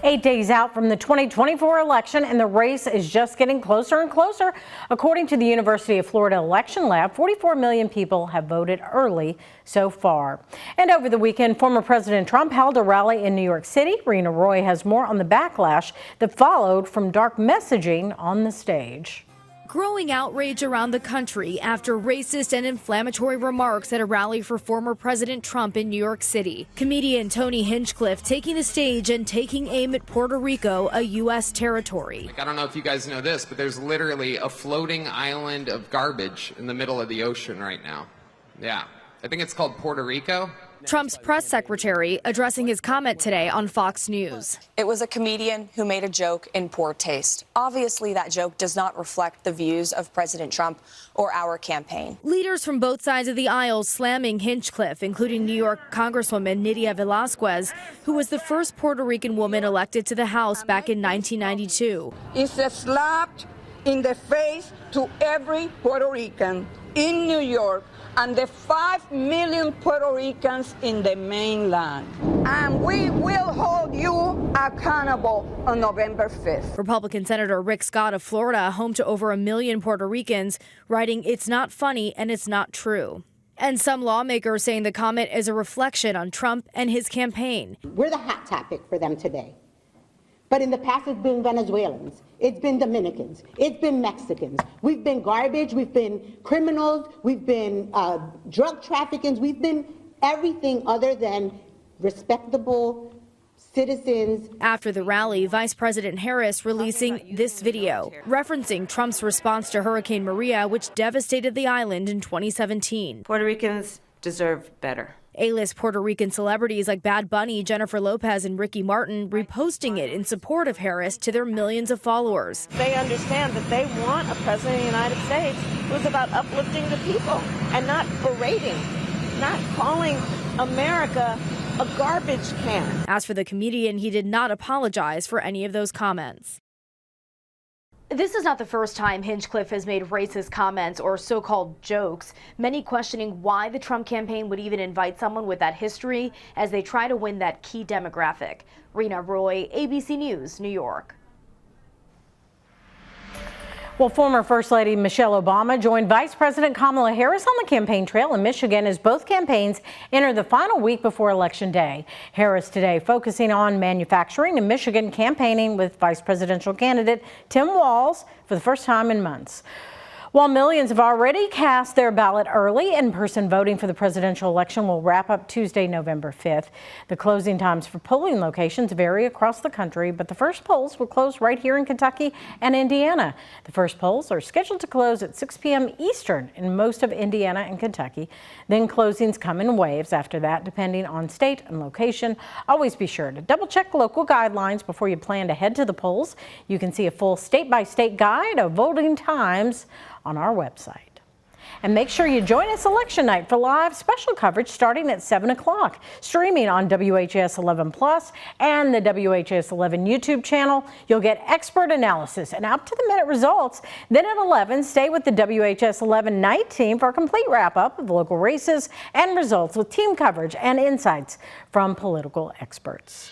8 days out from the 2024 election, and the race is just getting closer and closer. According to the University of Florida Election Lab, 44 million people have voted early so far. And over the weekend, former President Trump held a rally in New York City. Rena Roy has more on the backlash that followed from dark messaging on the stage. Growing outrage around the country after racist and inflammatory remarks at a rally for former President Trump in New York City. Comedian Tony Hinchcliffe taking the stage and taking aim at Puerto Rico, a U.S. territory. I don't know if you guys know this, but there's literally a floating island of garbage in the middle of the ocean right now. Yeah, I think it's called Puerto Rico. Trump's press secretary addressing his comment today on Fox News. It was a comedian who made a joke in poor taste. Obviously, that joke does not reflect the views of President Trump or our campaign. Leaders from both sides of the aisle slamming Hinchcliffe, including New York Congresswoman Nydia Velázquez, who was the first Puerto Rican woman elected to the House back in 1992. It's a slap in the face to every Puerto Rican in New York and the 5 million Puerto Ricans in the mainland. And we will hold you accountable on November 5th. Republican Senator Rick Scott of Florida, home to over 1 million Puerto Ricans, writing, "It's not funny and it's not true." And some lawmakers saying the comment is a reflection on Trump and his campaign. We're the hot topic for them today. But in the past, it's been Venezuelans, it's been Dominicans, it's been Mexicans. We've been garbage, we've been criminals, we've been drug traffickers, we've been everything other than respectable citizens. After the rally, Vice President Harris releasing this video, referencing Trump's response to Hurricane Maria, which devastated the island in 2017. Puerto Ricans deserve better. A-list Puerto Rican celebrities like Bad Bunny, Jennifer Lopez, and Ricky Martin reposting it in support of Harris to their millions of followers. They understand that they want a president of the United States who's about uplifting the people and not berating, not calling America a garbage can. As for the comedian, he did not apologize for any of those comments. This is not the first time Hinchcliffe has made racist comments or so-called jokes, many questioning why the Trump campaign would even invite someone with that history as they try to win that key demographic. Rena Roy, ABC News, New York. Well, former First Lady Michelle Obama joined Vice President Kamala Harris on the campaign trail in Michigan as both campaigns enter the final week before Election Day. Harris today focusing on manufacturing in Michigan, campaigning with vice presidential candidate Tim Walz for the first time in months. While millions have already cast their ballot early, in-person voting for the presidential election will wrap up Tuesday, November 5th. The closing times for polling locations vary across the country, but the first polls will close right here in Kentucky and Indiana. The first polls are scheduled to close at 6 p.m. Eastern in most of Indiana and Kentucky. Then closings come in waves after that, depending on state and location. Always be sure to double-check local guidelines before you plan to head to the polls. You can see a full state-by-state guide of voting times on our website. And make sure you join us election night for live special coverage starting at 7 o'clock, streaming on WHS 11 Plus and the WHS 11 YouTube channel. You'll get expert analysis and up-to-the-minute results. Then at 11, stay with the WHS 11 night team for a complete wrap-up of local races and results with team coverage and insights from political experts.